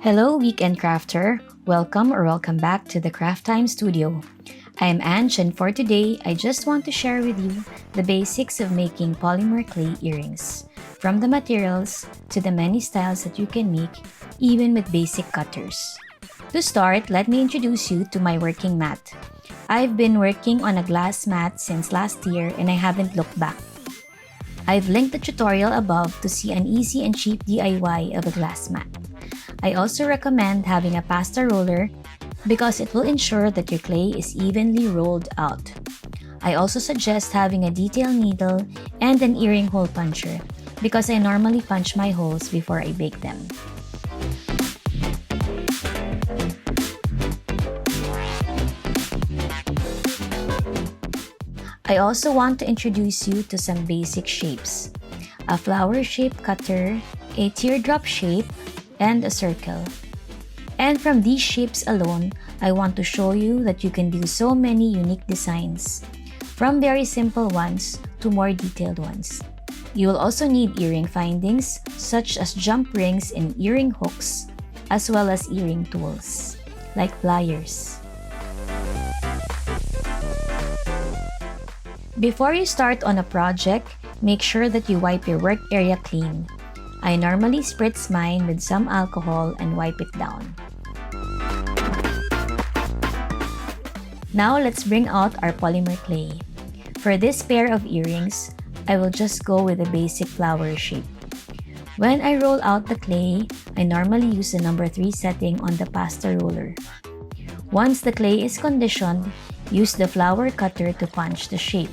Hello, Weekend Crafter. Welcome back to the Craft Time Studio. I am Ange, and for today, I just want to share with you the basics of making polymer clay earrings. From the materials to the many styles that you can make, even with basic cutters. To start, let me introduce you to my working mat. I've been working on a glass mat since last year and I haven't looked back. I've linked the tutorial above to see an easy and cheap DIY of a glass mat. I also recommend having a pasta roller because it will ensure that your clay is evenly rolled out. I also suggest having a detail needle and an earring hole puncher because I normally punch my holes before I bake them. I also want to introduce you to some basic shapes. A flower shape cutter, a teardrop shape, and a circle. And from these shapes alone, I want to show you that you can do so many unique designs, from very simple ones to more detailed ones. You will also need earring findings such as jump rings and earring hooks, as well as earring tools, like pliers. Before you start on a project, make sure that you wipe your work area clean. I normally spritz mine with some alcohol and wipe it down. Now let's bring out our polymer clay. For this pair of earrings, I will just go with a basic flower shape. When I roll out the clay, I normally use the number 3 setting on the pasta roller. Once the clay is conditioned, use the flower cutter to punch the shape.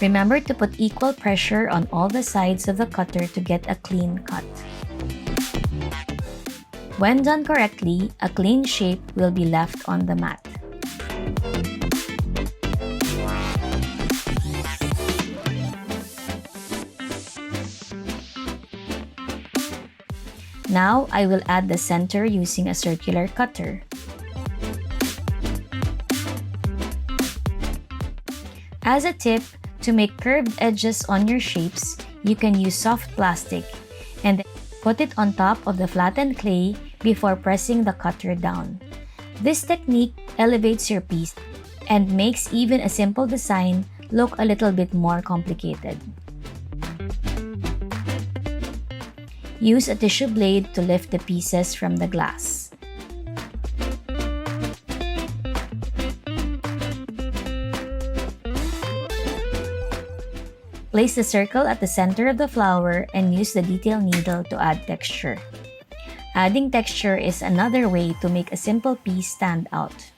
Remember to put equal pressure on all the sides of the cutter to get a clean cut. When done correctly, a clean shape will be left on the mat. Now, I will add the center using a circular cutter. As a tip, to make curved edges on your shapes, you can use soft plastic and then put it on top of the flattened clay before pressing the cutter down. This technique elevates your piece and makes even a simple design look a little bit more complicated. Use a tissue blade to lift the pieces from the glass. Place the circle at the center of the flower and use the detail needle to add texture. Adding texture is another way to make a simple piece stand out.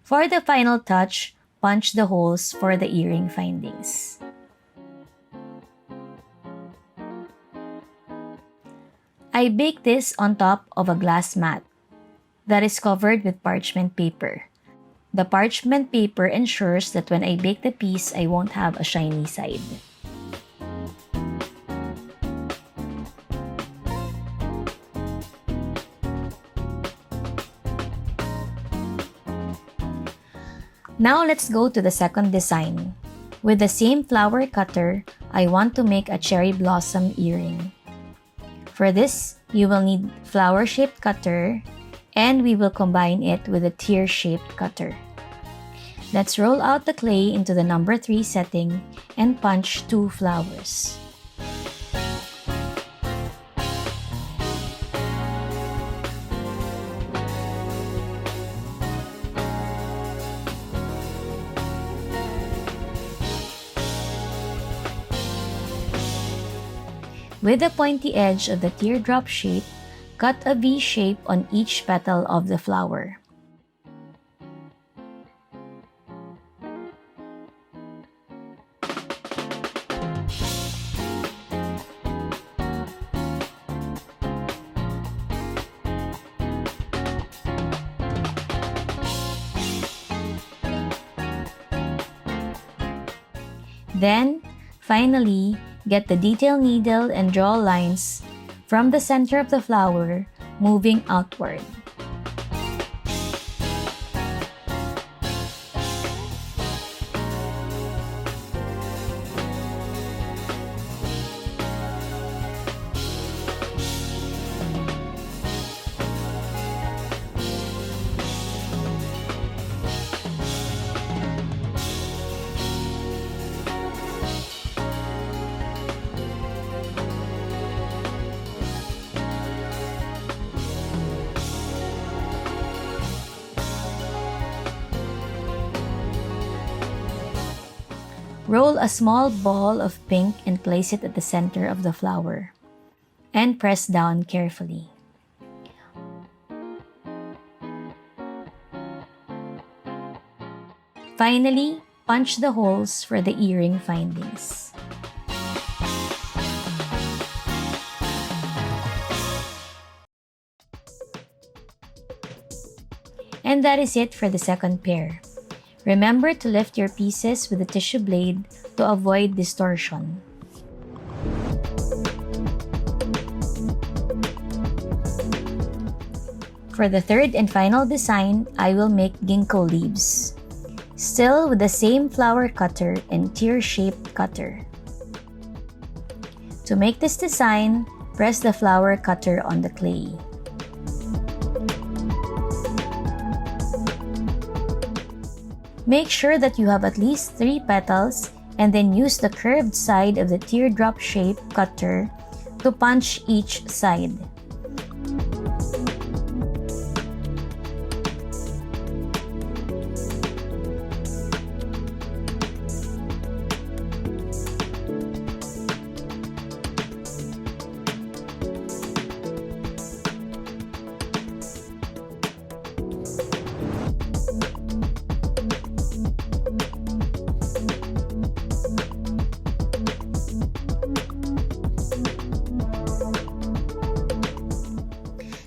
For the final touch, punch the holes for the earring findings. I bake this on top of a glass mat that is covered with parchment paper. The parchment paper ensures that when I bake the piece, I won't have a shiny side. Now let's go to the second design. With the same flower cutter, I want to make a cherry blossom earring. For this, you will need flower-shaped cutter and we will combine it with a tear-shaped cutter. Let's roll out the clay into the number 3 setting and punch 2 flowers. With the pointy edge of the teardrop shape, cut a V shape on each petal of the flower. Then, finally, Get the detail needle and draw lines from the center of the flower, moving outward. Roll a small ball of pink and place it at the center of the flower, and press down carefully. Finally, punch the holes for the earring findings. And that is it for the second pair. Remember to lift your pieces with a tissue blade to avoid distortion. For the third and final design, I will make ginkgo leaves. Still with the same flower cutter and tear-shaped cutter. To make this design, press the flower cutter on the clay. Make sure that you have at least 3 petals and then use the curved side of the teardrop shape cutter to punch each side.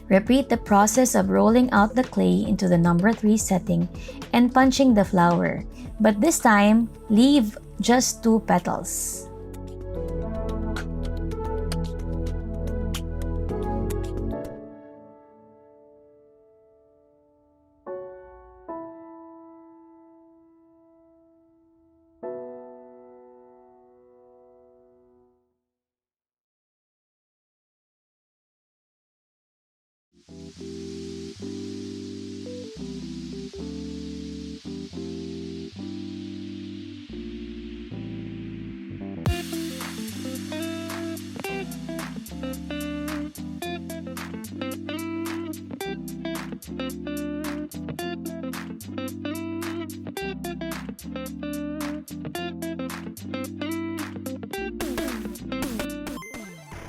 Repeat the process of rolling out the clay into the number 3 setting and punching the flower, but this time, leave just 2 petals.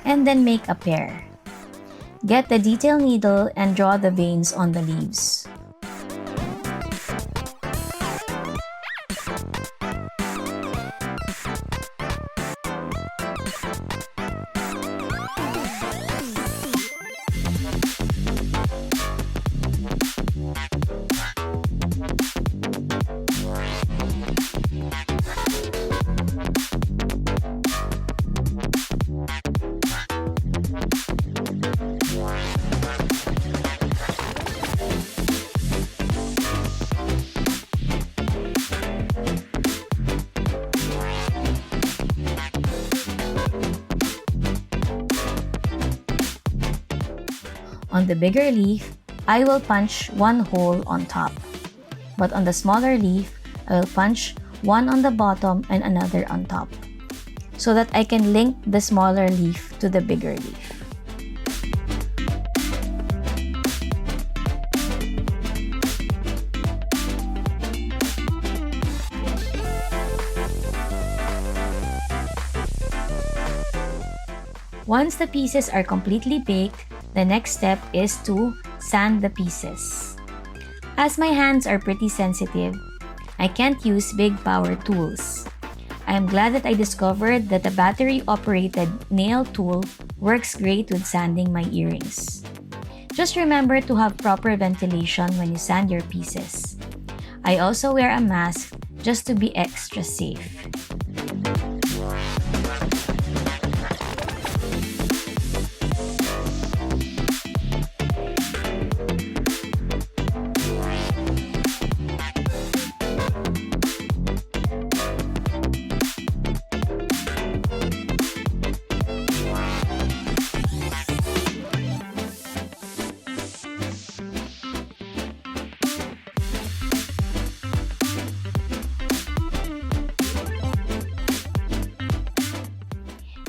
And then make a pair. Get the detail needle and draw the veins on the leaves. On the bigger leaf, I will punch 1 hole on top. But on the smaller leaf, I will punch 1 on the bottom and another on top, so that I can link the smaller leaf to the bigger leaf. Once the pieces are completely baked, the next step is to sand the pieces. As my hands are pretty sensitive, I can't use big power tools. I am glad that I discovered that the battery-operated nail tool works great with sanding my earrings. Just remember to have proper ventilation when you sand your pieces. I also wear a mask just to be extra safe.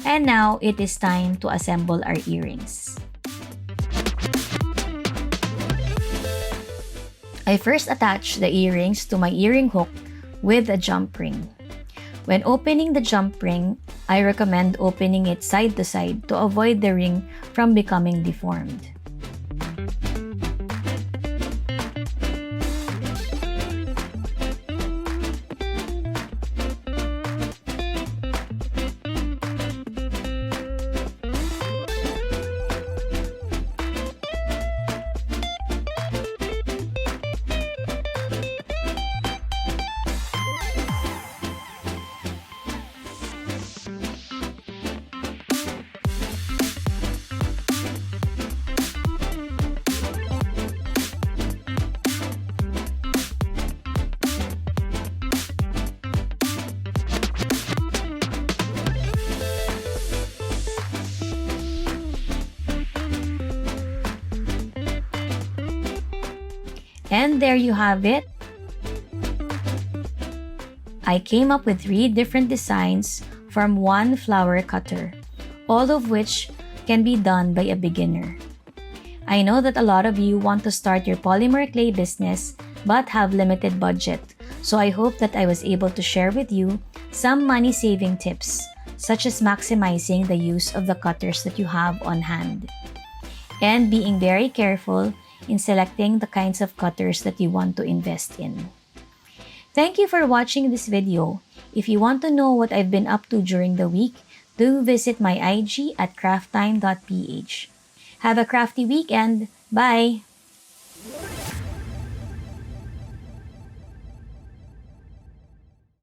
And now it is time to assemble our earrings. I first attach the earrings to my earring hook with a jump ring. When opening the jump ring, I recommend opening it side to side to avoid the ring from becoming deformed. And there you have it. I came up with 3 different designs from one flower cutter, all of which can be done by a beginner. I know that a lot of you want to start your polymer clay business but have limited budget, so I hope that I was able to share with you some money-saving tips, such as maximizing the use of the cutters that you have on hand, and being very careful in selecting the kinds of cutters that you want to invest in. Thank you for watching this video. If you want to know what I've been up to during the week, do visit my IG at crafttime.ph. Have a crafty weekend. Bye!